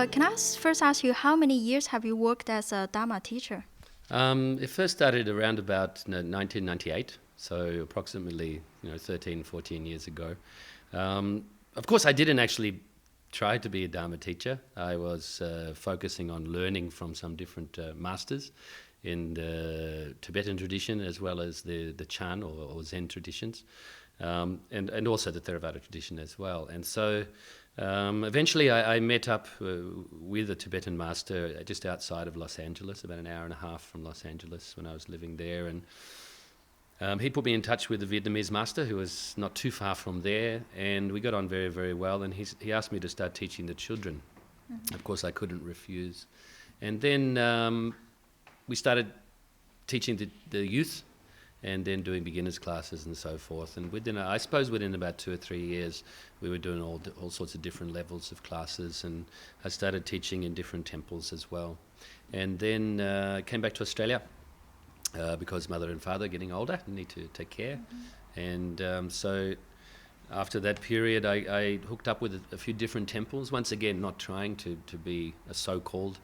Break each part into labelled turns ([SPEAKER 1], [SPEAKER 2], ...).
[SPEAKER 1] can I first ask you, how many years have you worked as a Dharma teacher?
[SPEAKER 2] It first started around about 1998, so approximately 13, 14 years ago. Of course, I didn't actually try to be a Dharma teacher. I was focusing on learning from some different masters in the Tibetan tradition as well as the Chan or Zen traditions, and also the Theravada tradition as well. And so eventually I met up with a Tibetan master just outside of Los Angeles, about an hour and a half from Los Angeles when I was living there. And he put me in touch with the Vietnamese master who was not too far from there, and we got on very, very well. And he asked me to start teaching the children. Mm-hmm. Of course, I couldn't refuse. And then we started teaching the youth, and then doing beginners classes and so forth. And within about 2 or 3 years, we were doing all sorts of different levels of classes, and I started teaching in different temples as well. And then came back to Australia because mother and father are getting older, need to take care. Mm-hmm. And so after that period, I hooked up with a few different temples, once again not trying to be a so-called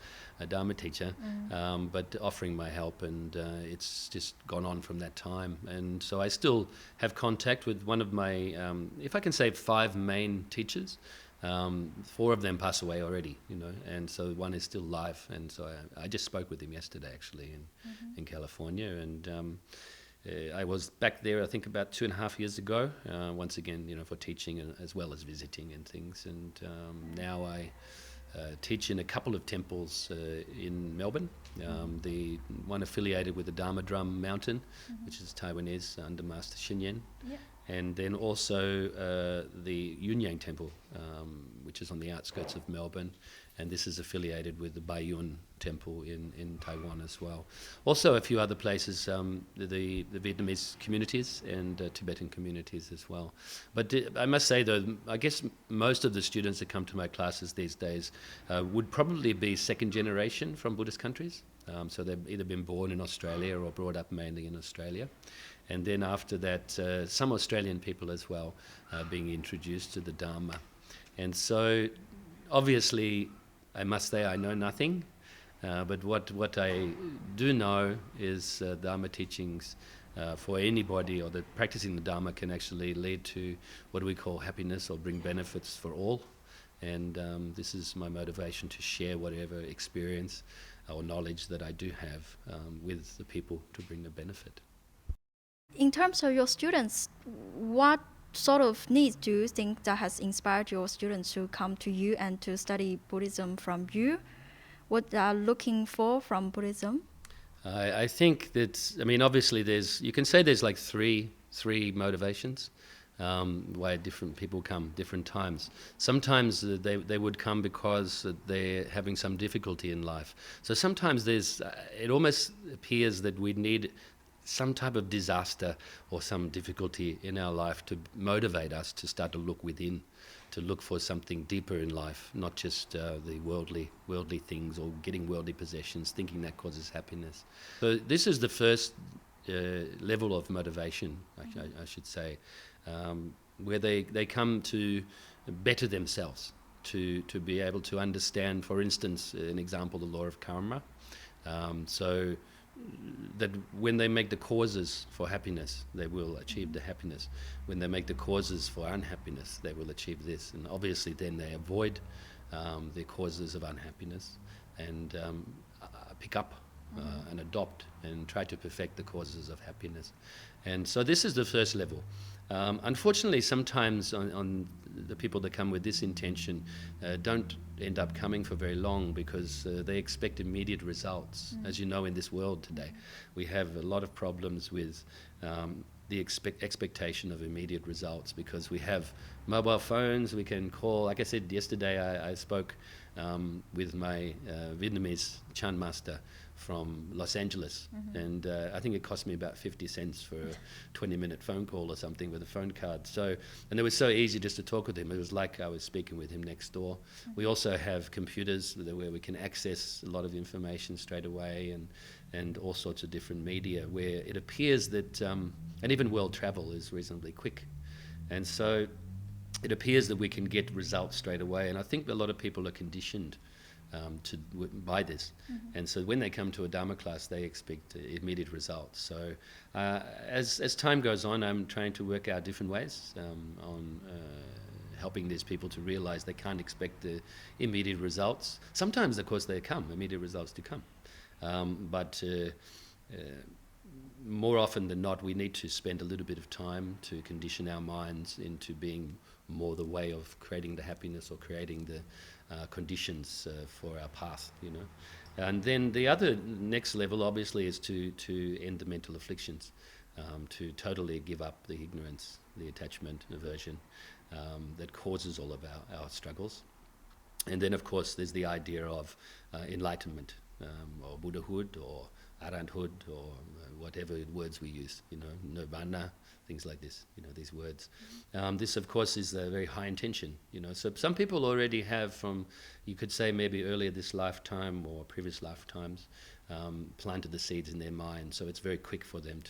[SPEAKER 2] Dharma teacher, but offering my help, and it's just gone on from that time. And so I still have contact with one of my, if I can say, 5 main teachers. 4 of them pass away already, and so one is still live. And so I just spoke with him yesterday, actually, in California, and I was back there, I think, about 2.5 years ago, once again, for teaching as well as visiting and things. And now I teach in a couple of temples in Melbourne, the one affiliated with the Dharma Drum Mountain, which is Taiwanese under Master Xinyan. Yeah. And then also the Yunyang Temple, which is on the outskirts of Melbourne, and this is affiliated with the Baiyun Temple in Taiwan as well. Also a few other places, the Vietnamese communities and Tibetan communities as well. But I must say, though, I guess most of the students that come to my classes these days would probably be second generation from Buddhist countries. So they've either been born in Australia or brought up mainly in Australia. And then after that, some Australian people as well being introduced to the Dharma. And so, obviously, I must say I know nothing, but what I do know is Dharma teachings for anybody, or that practicing the Dharma can actually lead to what we call happiness or bring benefits for all. And this is my motivation to share whatever experience or knowledge that I do have with the people to bring the benefit.
[SPEAKER 1] In terms of your students, what sort of needs do you think that has inspired your students to come to you and to study Buddhism from you? What they are looking for from Buddhism?
[SPEAKER 2] I think that, obviously you can say there's like three motivations why different people come different times. Sometimes they would come because they're having some difficulty in life. So sometimes it almost appears that we need some type of disaster or some difficulty in our life to motivate us to start to look within, to look for something deeper in life, not just the worldly things or getting worldly possessions, thinking that causes happiness. So this is the first level of motivation, I should say, where they come to better themselves, to be able to understand, for instance, an example, the law of karma. So that when they make the causes for happiness, they will achieve the happiness. When they make the causes for unhappiness, they will achieve this. And obviously then they avoid the causes of unhappiness and pick up and adopt and try to perfect the causes of happiness. And so this is the first level. Unfortunately, sometimes on the people that come with this intention don't end up coming for very long because they expect immediate results. As you know, in this world today, we have a lot of problems with the expectation of immediate results because we have mobile phones, we can call. Like I said yesterday, I spoke with my Vietnamese Chan master from Los Angeles, and I think it cost me about 50 cents for a 20-minute phone call or something with a phone card. So, and it was so easy just to talk with him. It was like I was speaking with him next door. We also have computers where we can access a lot of information straight away, and all sorts of different media where it appears that, and even world travel is reasonably quick. And so it appears that we can get results straight away, and I think a lot of people are conditioned by this, and so when they come to a Dharma class, they expect immediate results. So as time goes on, I'm trying to work out different ways on helping these people to realize they can't expect the immediate results. Sometimes, of course, immediate results do come, but more often than not, we need to spend a little bit of time to condition our minds into being more the way of creating the happiness or creating the conditions for our path, And then the other next level, obviously, is to end the mental afflictions, to totally give up the ignorance, the attachment, aversion that causes all of our struggles. And then, of course, there's the idea of enlightenment, or Buddhahood, or Arahanthood, or whatever words we use, nirvana, things like this, these words. This, of course, is a very high intention, So some people already have, from, you could say, maybe earlier this lifetime or previous lifetimes, planted the seeds in their mind. So it's very quick for them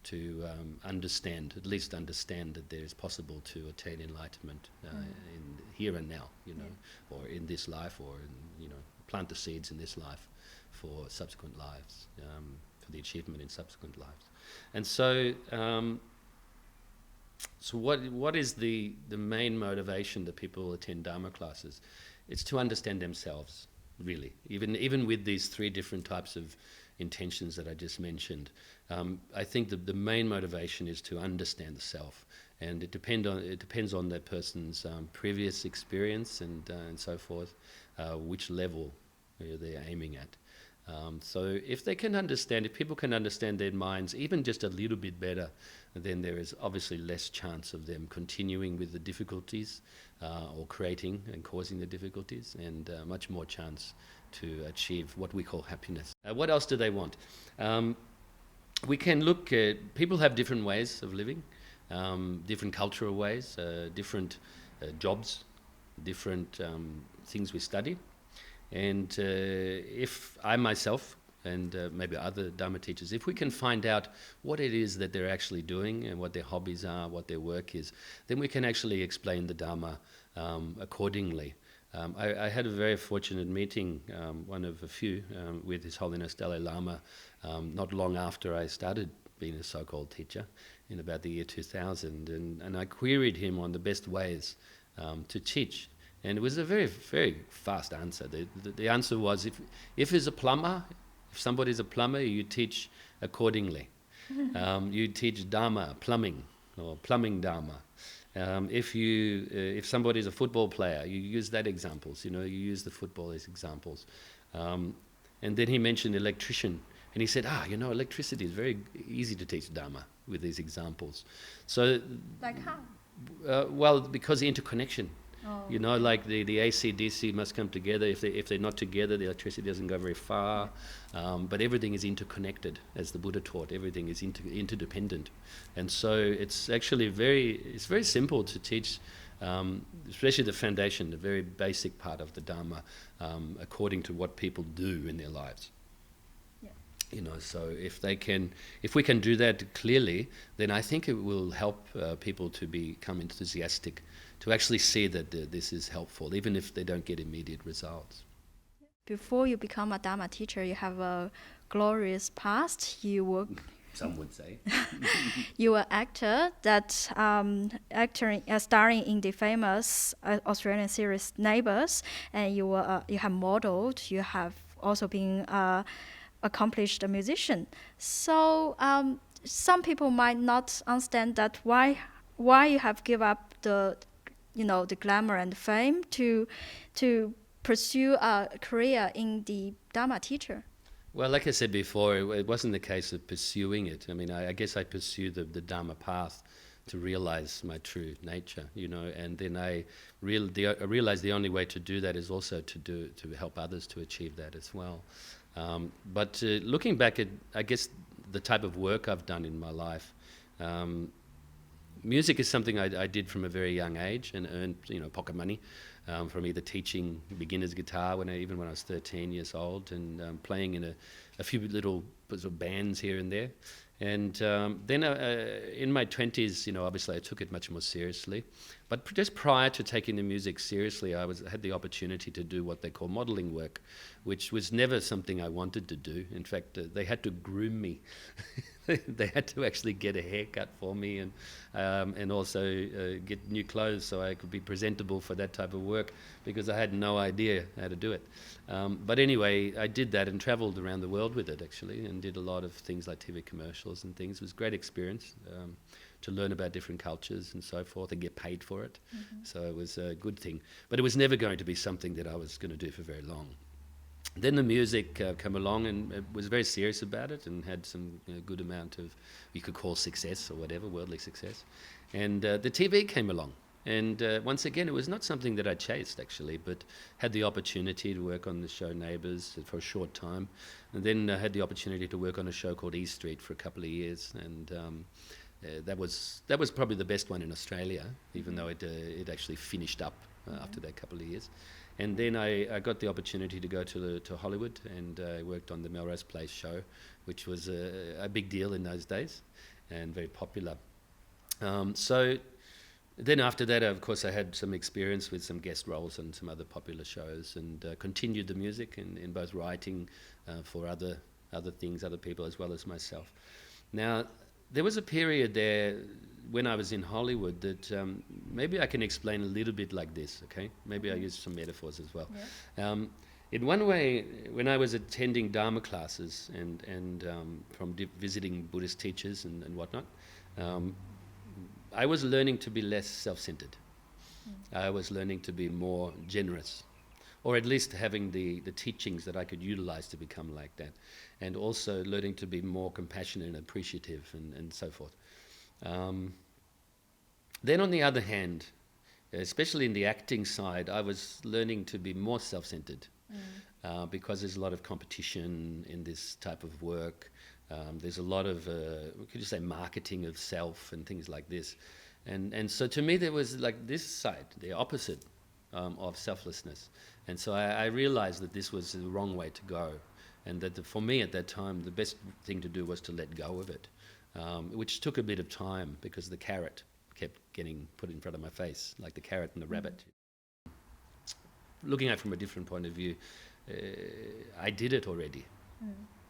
[SPEAKER 2] to understand, at least understand that there is possible to attain enlightenment in here and now, or in this life, or plant the seeds in this life for subsequent lives, for the achievement in subsequent lives. And so, what is the main motivation that people attend Dharma classes? It's to understand themselves, really. Even with these three different types of intentions that I just mentioned, I think the main motivation is to understand the self, and it depends on that person's previous experience and so forth, which level they're aiming at. So if people can understand their minds even just a little bit better, then there is obviously less chance of them continuing with the difficulties or creating and causing the difficulties, and much more chance to achieve what we call happiness. What else do they want? We can look at, people have different ways of living, different cultural ways, different jobs, different things we study. And if I myself and maybe other Dharma teachers, if we can find out what it is that they're actually doing and what their hobbies are, what their work is, then we can actually explain the Dharma accordingly. I had a very fortunate meeting, one of a few, with His Holiness Dalai Lama not long after I started being a so-called teacher in about the year 2000, and I queried him on the best ways to teach. And it was a very, very fast answer. The answer was, if he's a plumber, if somebody's a plumber, you teach accordingly. You teach Dharma, plumbing, or plumbing Dharma. If somebody's a football player, you use that examples. You use the football as examples. And then he mentioned electrician, and he said, electricity is very easy to teach Dharma with these examples. So,
[SPEAKER 1] like how?
[SPEAKER 2] Well, because the interconnection.
[SPEAKER 1] Oh.
[SPEAKER 2] Like the AC, DC must come together. If they're not together, the electricity doesn't go very far. But everything is interconnected, as the Buddha taught. Everything is interdependent, and so it's actually very simple to teach, especially the foundation, the very basic part of the Dharma, according to what people do in their lives. So if we can do that clearly, then I think it will help people to become enthusiastic, to actually see that this is helpful, even if they don't get immediate results.
[SPEAKER 1] Before you become a Dharma teacher, you have a glorious past. You were
[SPEAKER 2] some would say.
[SPEAKER 1] You were actor starring in the famous Australian series Neighbours, and you have modeled. You have also been accomplished musician. So some people might not understand that why you have give up the glamour and fame to pursue a career in the Dharma teacher.
[SPEAKER 2] Well, like I said before, it wasn't the case of pursuing it. I mean, I guess I pursued the Dharma path to realize my true nature, and then I realized the only way to do that is also to help others to achieve that as well. But looking back at, I guess, the type of work I've done in my life, music is something I did from a very young age and earned, pocket money from either teaching beginner's guitar when I was 13 years old and playing in a few little sort of bands here and there. And then in my 20s, obviously I took it much more seriously. But just prior to taking the music seriously, I had the opportunity to do what they call modeling work, which was never something I wanted to do. In fact, they had to groom me. They had to actually get a haircut for me and also get new clothes so I could be presentable for that type of work, because I had no idea how to do it. But anyway, I did that and traveled around the world with it, actually, and did a lot of things like TV commercials and things. It was a great experience to learn about different cultures and so forth and get paid for it. Mm-hmm. So it was a good thing. But it was never going to be something that I was going to do for very long. Then the music came along, and was very serious about it and had some good amount of, you could call success or whatever, worldly success. And the TV came along. And once again, it was not something that I chased, actually, but had the opportunity to work on the show Neighbours for a short time. And then had the opportunity to work on a show called East Street for a couple of years. And that was probably the best one in Australia, even though it actually finished up after that couple of years. And then I got the opportunity to go to Hollywood, and I worked on the Melrose Place show, which was a big deal in those days and very popular. So then after that, of course, I had some experience with some guest roles on some other popular shows, and continued the music in both writing for other things, other people, as well as myself. Now, there was a period there when I was in Hollywood that maybe I can explain a little bit like this, okay? Maybe I use some metaphors as well. Yeah. In one way, when I was attending Dharma classes and from visiting Buddhist teachers and whatnot, I was learning to be less self-centered. I was learning to be more generous, or at least having the teachings that I could utilize to become like that, and also learning to be more compassionate and appreciative and so forth. Then on the other hand, especially in the acting side, I was learning to be more self-centered because there's a lot of competition in this type of work. There's a lot of, could you say, marketing of self and things like this. And so to me there was like this side, the opposite of selflessness. And so I realized that this was the wrong way to go, and that for me at that time the best thing to do was to let go of it, which took a bit of time because the carrot kept getting put in front of my face, like the carrot and the rabbit. Looking at it from a different point of view, I did it already.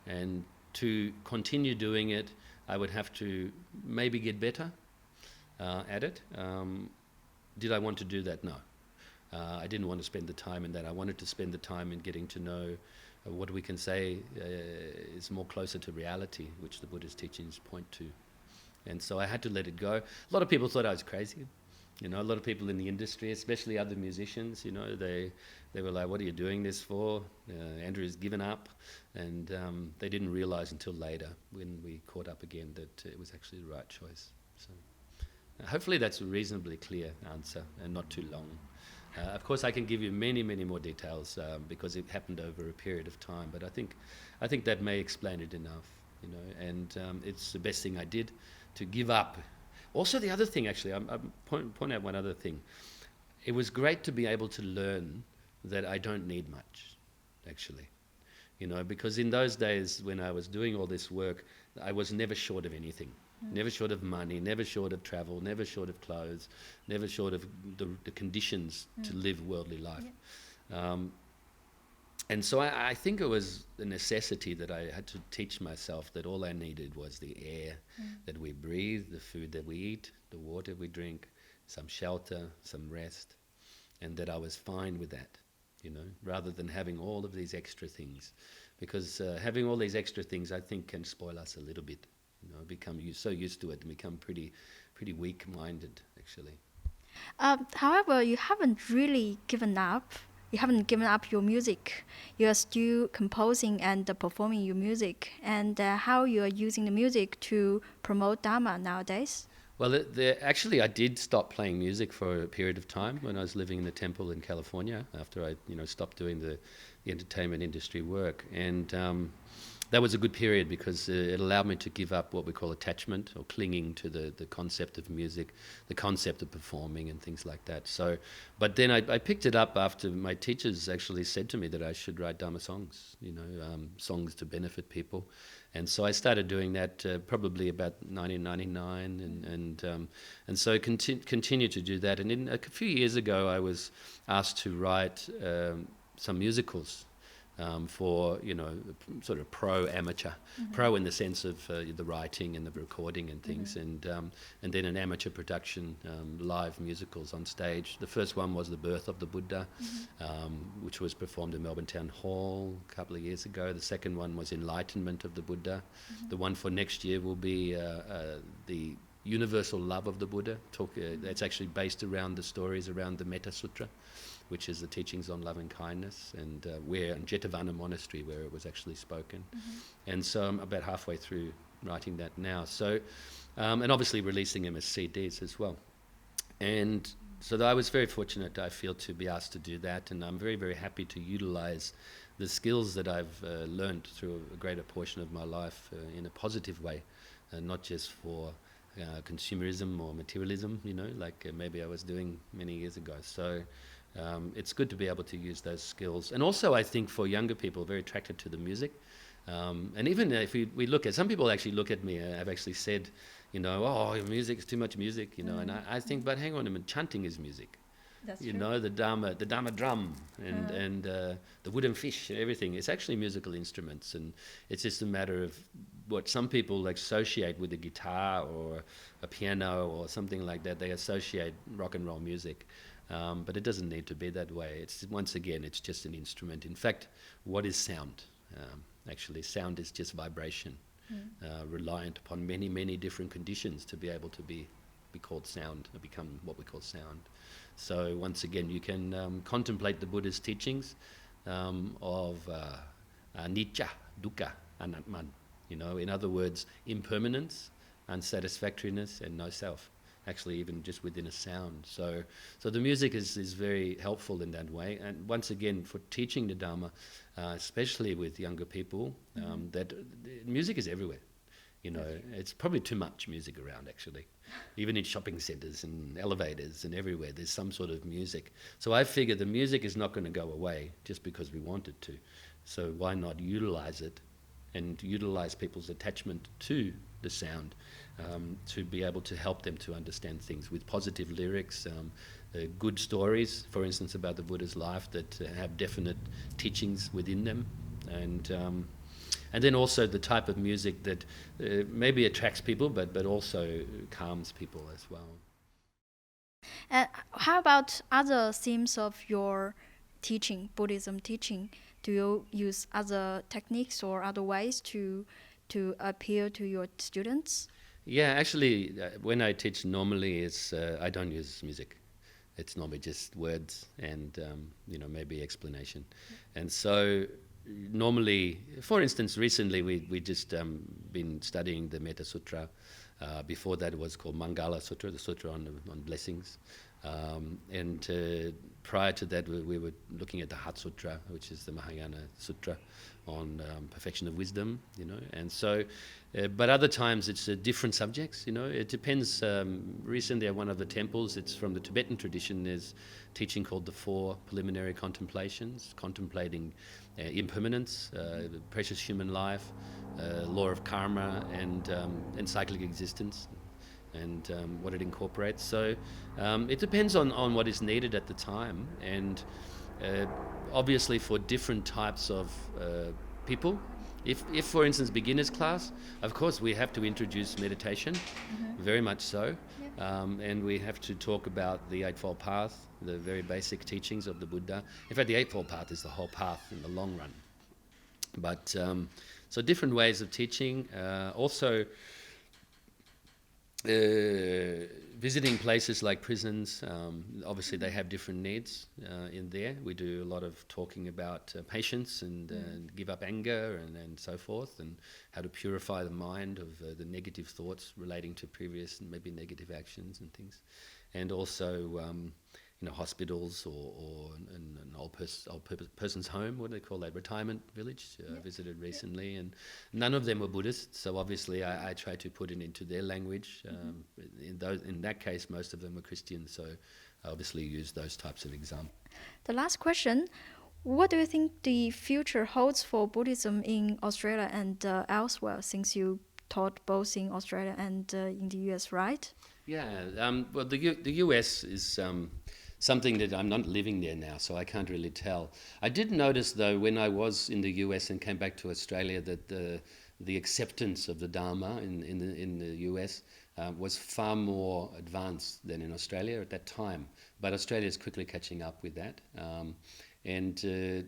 [SPEAKER 2] And to continue doing it, I would have to maybe get better at it. Did I want to do that? No. I didn't want to spend the time in that. I wanted to spend the time in getting to know what we can say is more closer to reality, which the Buddhist teachings point to. And so I had to let it go. A lot of people thought I was crazy. A lot of people in the industry, especially other musicians, they were like, what are you doing this for? Andrew's given up. And they didn't realize until later, when we caught up again, that it was actually the right choice. So hopefully that's a reasonably clear answer and not too long. Of course, I can give you many, many more details because it happened over a period of time. But I think that may explain it enough, and it's the best thing I did, to give up. Also, the other thing, actually, I point out one other thing. It was great to be able to learn that I don't need much, actually. Because in those days when I was doing all this work, I was never short of anything. Never short of money, never short of travel, never short of clothes, never short of the conditions to live worldly life. Yeah. And so I think it was a necessity that I had to teach myself that all I needed was the air that we breathe, the food that we eat, the water we drink, some shelter, some rest, and that I was fine with that, rather than having all of these extra things. Because having all these extra things, I think, can spoil us a little bit. Become so used to it and become pretty weak-minded, actually.
[SPEAKER 1] However, you haven't really given up. You haven't given up your music. You are still composing and performing your music. And how you are using the music to promote Dharma nowadays?
[SPEAKER 2] Well, actually, I did stop playing music for a period of time when I was living in the temple in California, after I stopped doing the entertainment industry work. And that was a good period because it allowed me to give up what we call attachment or clinging to the concept of music, the concept of performing and things like that. So, but then I picked it up after my teachers actually said to me that I should write Dharma songs, songs to benefit people. And so I started doing that probably about 1999, and so I continued to do that. And then a few years ago, I was asked to write some musicals for sort of pro-amateur, pro in the sense of the writing and the recording and things, and then an amateur production, live musicals on stage. The first one was The Birth of the Buddha, which was performed in Melbourne Town Hall a couple of years ago. The second one was Enlightenment of the Buddha. The one for next year will be the Universal Love of the Buddha. That's actually based around the stories around the Metta Sutra, which is the teachings on love and kindness, and where in Jetavana Monastery, where it was actually spoken. And so I'm about halfway through writing that now. So, and obviously releasing them as CDs as well. And so I was very fortunate, I feel, to be asked to do that, and I'm very, very happy to utilize the skills that I've learned through a greater portion of my life in a positive way, not just for consumerism or materialism, like maybe I was doing many years ago. So it's good to be able to use those skills. And also, I think for younger people, very attracted to the music. And even if we look at, some people actually look at me, I've actually said, oh, your music is too much music, and I think, but hang on a minute, chanting is music.
[SPEAKER 1] That's
[SPEAKER 2] you
[SPEAKER 1] true.
[SPEAKER 2] know, the Dharma drum and the wooden fish, everything. It's actually musical instruments, and it's just a matter of what some people associate with a guitar or a piano or something like that. They associate rock and roll music, but it doesn't need to be that way. Once again, it's just an instrument. In fact, what is sound? Actually, sound is just vibration, reliant upon many, many different conditions to be able to be called sound, or become what we call sound. So once again, you can contemplate the Buddha's teachings of anicca, dukkha, anatman. In other words, impermanence, unsatisfactoriness, and no self. Actually, even just within a sound. So the music is very helpful in that way. And once again, for teaching the Dharma, especially with younger people, that music is everywhere. It's probably too much music around, actually. Even in shopping centres and elevators and everywhere, there's some sort of music. So I figure the music is not going to go away just because we want it to. So why not utilise it and utilise people's attachment to the sound to be able to help them to understand things with positive lyrics, good stories, for instance, about the Buddha's life that have definite teachings within them, and then also the type of music that maybe attracts people, but also calms people as well.
[SPEAKER 1] And how about other themes of your teaching, Buddhism teaching? Do you use other techniques or other ways to appeal to your students?
[SPEAKER 2] Yeah, actually, when I teach normally, I don't use music. It's normally just words and maybe explanation. And so normally, for instance, recently we just been studying the Metta Sutra. Before that, it was called Mangala Sutra, the Sutra on blessings. And prior to that, we were looking at the Hat Sutra, which is the Mahayana Sutra on perfection of wisdom, And so, but other times it's different subjects, It depends. Recently at one of the temples, it's from the Tibetan tradition, there's teaching called the Four Preliminary Contemplations, contemplating impermanence, the precious human life, law of karma, and cyclic existence, and what it incorporates. So it depends on what is needed at the time, and obviously for different types of people. If for instance, beginner's class, of course we have to introduce meditation, very much so, and we have to talk about the Eightfold Path, the very basic teachings of the Buddha. In fact, the Eightfold Path is the whole path in the long run. But so different ways of teaching. Also, visiting places like prisons, obviously they have different needs in there. We do a lot of talking about patience and give up anger and so forth, and how to purify the mind of the negative thoughts relating to previous maybe negative actions and things. And also hospitals or an person's home. What do they call that? Retirement village. I visited recently, and none of them were Buddhist. So obviously, I try to put it into their language. In that case, most of them were Christians. So I obviously use those types of examples.
[SPEAKER 1] The last question: what do you think the future holds for Buddhism in Australia and elsewhere? Since you taught both in Australia and in the US, right?
[SPEAKER 2] Yeah, well, the US is something that I'm not living there now, so I can't really tell. I did notice, though, when I was in the US and came back to Australia, that the acceptance of the Dharma in the US was far more advanced than in Australia at that time. But Australia is quickly catching up with that, and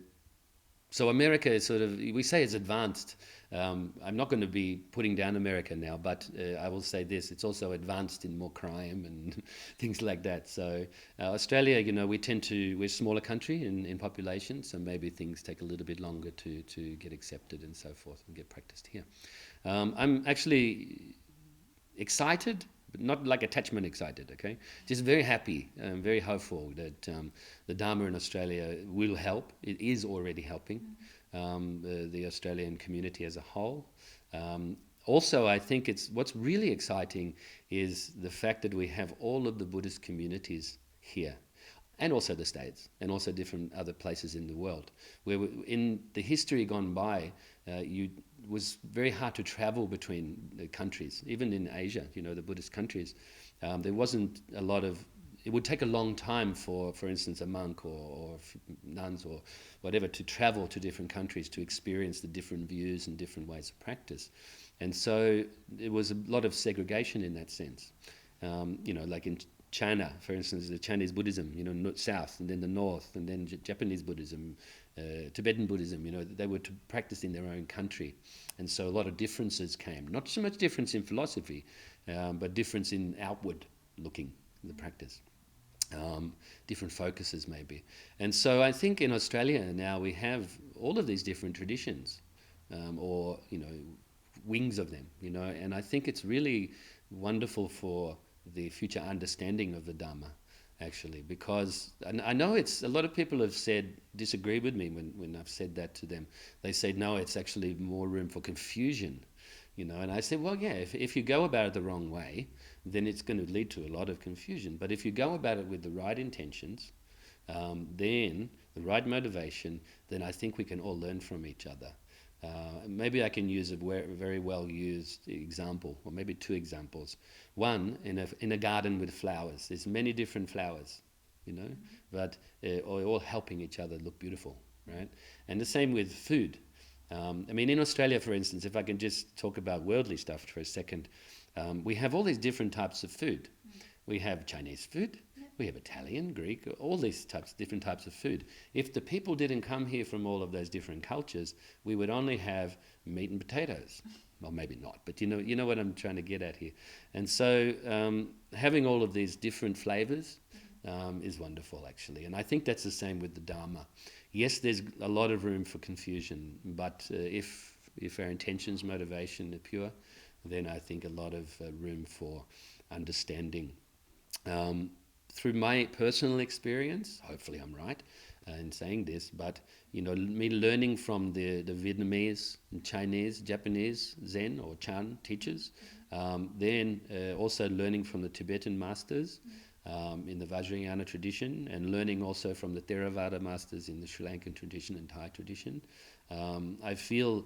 [SPEAKER 2] so America is sort of, we say it's advanced. I'm not going to be putting down America now, but I will say this, it's also advanced in more crime and things like that. So Australia, we're a smaller country in population, so maybe things take a little bit longer to get accepted and so forth and get practiced here. I'm actually excited, but not like attachment excited, okay? Just very happy, very hopeful that the Dharma in Australia will help. It is already helping the Australian community as a whole. Also, I think what's really exciting is the fact that we have all of the Buddhist communities here, and also the States, and also different other places in the world, where in the history gone by, it was very hard to travel between the countries. Even in Asia, the Buddhist countries, there wasn't a lot of, it would take a long time for instance, a monk or nuns or whatever to travel to different countries to experience the different views and different ways of practice. And so there was a lot of segregation in that sense. Like in China, for instance, the Chinese Buddhism, south, and then the north, and then Japanese Buddhism, Tibetan Buddhism, they were to practice in their own country. And so a lot of differences came. Not so much difference in philosophy, but difference in outward looking, the practice. Different focuses maybe. And so I think in Australia now we have all of these different traditions, or wings of them, and I think it's really wonderful for the future understanding of the Dharma, actually, because I know a lot of people have disagree with me when I've said that to them. They say, no, it's actually more room for confusion, and I said, well, yeah, if you go about it the wrong way, then it's going to lead to a lot of confusion. But if you go about it with the right intentions, then the right motivation, then I think we can all learn from each other. Maybe I can use a very well used example, or maybe two examples. One, in a garden with flowers. There's many different flowers, but all helping each other look beautiful, right? And the same with food. In Australia, for instance, if I can just talk about worldly stuff for a second, we have all these different types of food. We have Chinese food, we have Italian, Greek, all these different types of food. If the people didn't come here from all of those different cultures, we would only have meat and potatoes. Well, maybe not, but you know what I'm trying to get at here. And so having all of these different flavors is wonderful, actually. And I think that's the same with the Dharma. Yes, there's a lot of room for confusion, but if our intentions, motivation are pure, then I think a lot of room for understanding. Through my personal experience, hopefully I'm right in saying this, but me learning from the Vietnamese, Chinese, Japanese Zen or Chan teachers, then also learning from the Tibetan masters in the Vajrayana tradition, and learning also from the Theravada masters in the Sri Lankan tradition and Thai tradition, I feel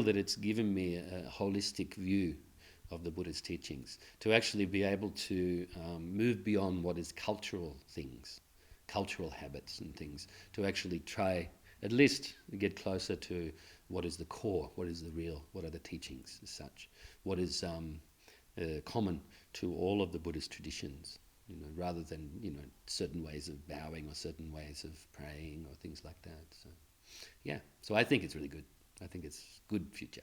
[SPEAKER 2] that it's given me a holistic view of the Buddha's teachings, to actually be able to move beyond what is cultural things, cultural habits and things, to actually try at least get closer to what is the core, what is the real, what are the teachings as such, what is common to all of the Buddhist traditions, rather than certain ways of bowing or certain ways of praying or things like that. So, yeah, so I think it's really good. I think it's good future.